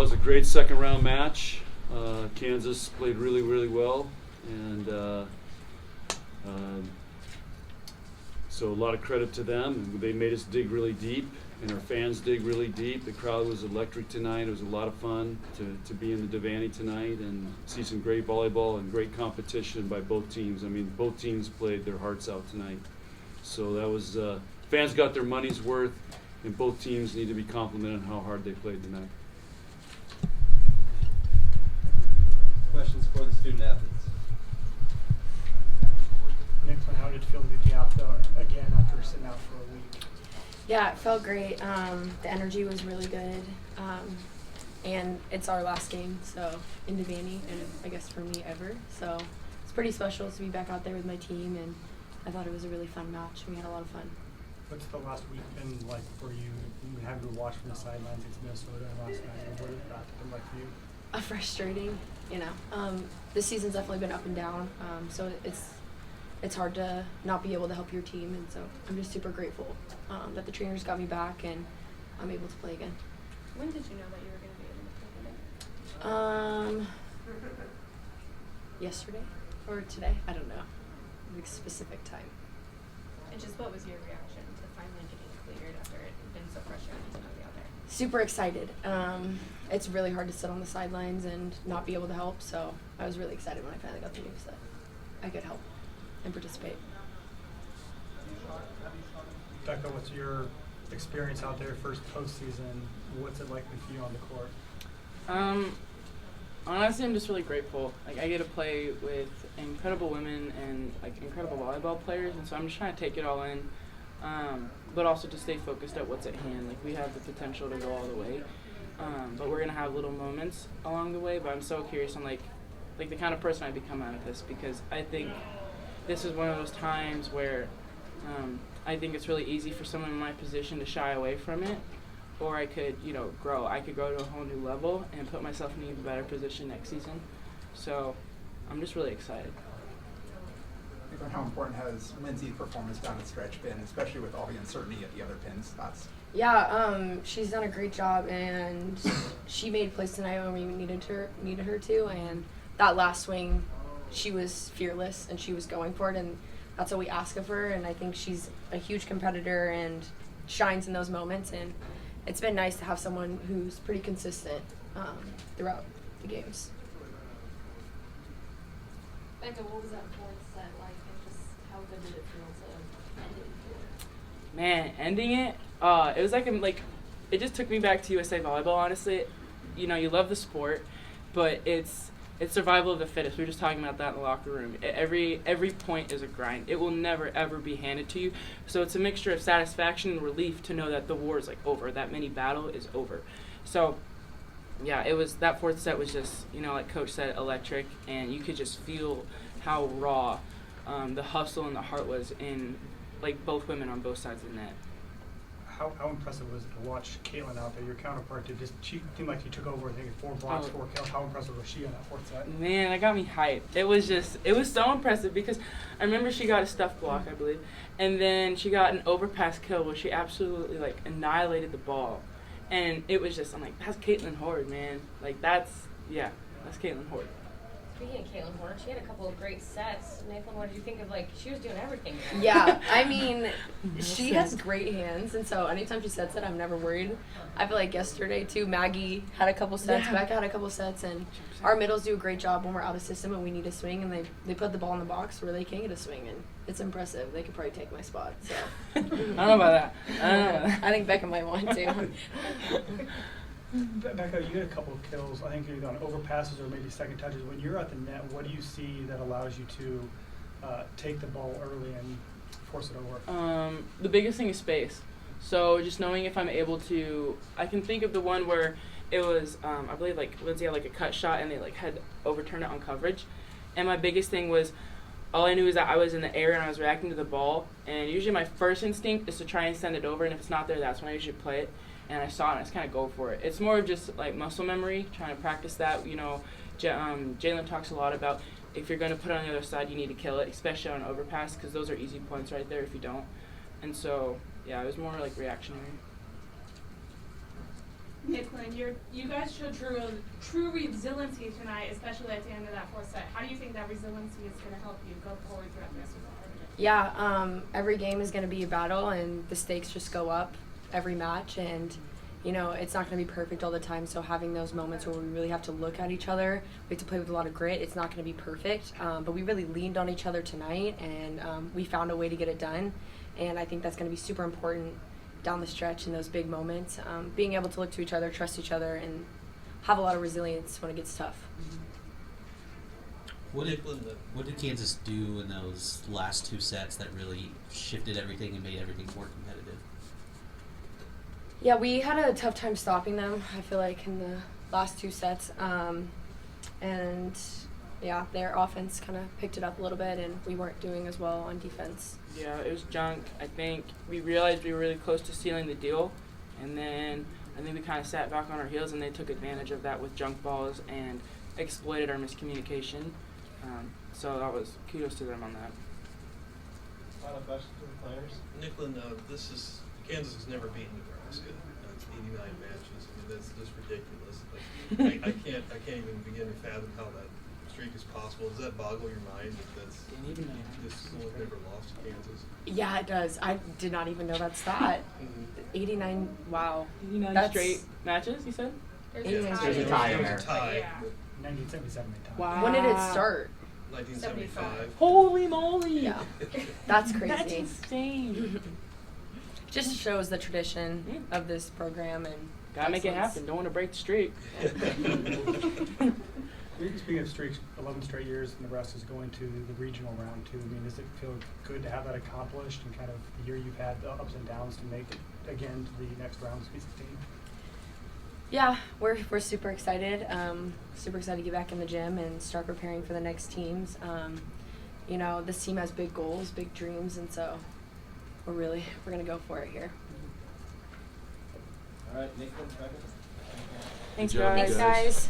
Well, it was a great second round match. Kansas played really, really well, and so a lot of credit to them. They made us dig really deep, and our fans dig really deep. The crowd was electric tonight. It was a lot of fun to be in the Devaney tonight and see some great volleyball and great competition by both teams. I mean, both teams played their hearts out tonight. So that was, fans got their money's worth, and both teams need to be complimented on how hard they played tonight. Questions for the student athletes? Nicklin, how did it feel to be out there again after sitting out for a week? Yeah, it felt great. The energy was really good. And it's our last game, so in Devaney, and I guess for me ever. So it's pretty special to be back out there with my team, and I thought it was a really fun match. We had a lot of fun. What's the last week been like for you? You having to watch from the sidelines against Minnesota and last night. What did that been like for you? Frustrating, you know. This season's definitely been up and down, so it's hard to not be able to help your team, and so I'm just super grateful that the trainers got me back and I'm able to play again. When did you know that you were going to be able to play today? Yesterday or today? I don't know. Like specific time. And just what was your reaction to finally getting cleared after it had been so frustrating to not be out there? Super excited. It's really hard to sit on the sidelines and not be able to help, so I was really excited when I finally got the news that I could help and participate. Bekka, what's your experience out there, first postseason? What's it like with you on the court? Honestly, I'm just really grateful. Like, I get to play with incredible women and like incredible volleyball players, and so I'm just trying to take it all in, but also to stay focused at what's at hand. Like, we have the potential to go all the way, but we're gonna have little moments along the way. But I'm so curious on like the kind of person I become out of this, because I think this is one of those times where I think it's really easy for someone in my position to shy away from it. Or I could, grow. I could go to a whole new level and put myself in an even better position next season. So I'm just really excited. How important has Lindsay's performance down the stretch been, especially with all the uncertainty at the other pins? Thoughts? Yeah, she's done a great job, and she made plays tonight when we needed her to. And that last swing, she was fearless and she was going for it, and that's what we ask of her. And I think she's a huge competitor and shines in those moments. And it's been nice to have someone who's pretty consistent throughout the games. Bekka, what was that fourth set like, and just how good did it feel to end it? Man, ending it, it was like it just took me back to USA Volleyball, honestly. You love the sport, but it's survival of the fittest. We were just talking about that in the locker room. Every point is a grind. It will never, ever be handed to you. So it's a mixture of satisfaction and relief to know that the war is over. That mini battle is over. So yeah, that fourth set was just, like Coach said, electric, and you could just feel how raw the hustle and the heart was in both women on both sides of the net. How impressive was it to watch Caitlin out there, your counterpart? She seemed like she took over, I think, 4 blocks, 4 kills. How impressive was she on that fourth set? Man, that got me hyped. It was so impressive because I remember she got a stuff block, I believe, and then she got an overpass kill where she absolutely annihilated the ball, and it was just, I'm like, that's Caitlin Horde, man. That's Caitlin Horde. Speaking of Caitlin Horner, she had a couple of great sets. Nicklin, what did you think of, she was doing everything. Yeah, I mean, she has great hands, and so anytime she sets it, I'm never worried. I feel like yesterday, too, Maggie had a couple sets, Bekka had a couple sets, and our middles do a great job when we're out of system and we need a swing, and they put the ball in the box where they can get a swing, and it's impressive. They could probably take my spot, so. I don't know about that. I think Bekka might want to. Bekka, you had a couple of kills. I think either on overpasses or maybe second touches. When you're at the net, what do you see that allows you to take the ball early and force it over? The biggest thing is space. So just knowing if I'm able to, I can think of the one where it was, I believe Lindsay had a cut shot and they had overturned it on coverage. And my biggest thing was, all I knew is that I was in the air and I was reacting to the ball. And usually my first instinct is to try and send it over, and if it's not there, that's when I usually play it. And I saw it and I just kind of go for it. It's more of just muscle memory, trying to practice that. Jalen talks a lot about if you're going to put it on the other side, you need to kill it, especially on an overpass, because those are easy points right there if you don't. And so, yeah, it was more reactionary. It Nicklin, you guys showed true resiliency tonight, especially at the end of that fourth set. How do you think that resiliency is going to help you go forward throughout the rest of the tournament? Yeah, every game is going to be a battle, and the stakes just go up every match. And it's not going to be perfect all the time. So having those moments where we really have to look at each other, we have to play with a lot of grit. It's not going to be perfect, but we really leaned on each other tonight, and we found a way to get it done. And I think that's going to be super important down the stretch in those big moments. Being able to look to each other, trust each other, and have a lot of resilience when it gets tough. What did Kansas do in those last two sets that really shifted everything and made everything more competitive? Yeah, we had a tough time stopping them, I feel like, in the last two sets. And yeah, their offense kind of picked it up a little bit, and we weren't doing as well on defense. Yeah, it was junk. I think we realized we were really close to sealing the deal, and then I think we kind of sat back on our heels, and they took advantage of that with junk balls and exploited our miscommunication. So that was kudos to them on that. Final question for the players? Nicklin, Kansas has never beaten Nebraska. It's 89 matches. I mean, that's just ridiculous. Like, I can't even begin to fathom how that streak is possible. Does that boggle your mind that this school has never lost to Kansas? Yeah, it does. I did not even know that stat. 89, wow. 89 straight matches, you said? There's Yeah. There's a tie in there. There's a tie. Yeah. 1977 they tied. Wow. When did it start? 1975. Holy moly! Yeah, that's crazy. That's insane. Just shows the tradition of this program and Gotta make it excellence. happen. Don't want to break the streak. Speaking of streaks, 11 straight years Nebraska's going to the regional round too. I mean, does it feel good to have that accomplished and kind of the year you've had, the ups and downs, to make it again to the next round of Sweet 16? Yeah, we're super excited. Super excited to get back in the gym and start preparing for the next teams. This team has big goals, big dreams, and so we're gonna go for it here. All right, Nicklin, Bekka. Thanks, Good job, guys. Thanks, guys.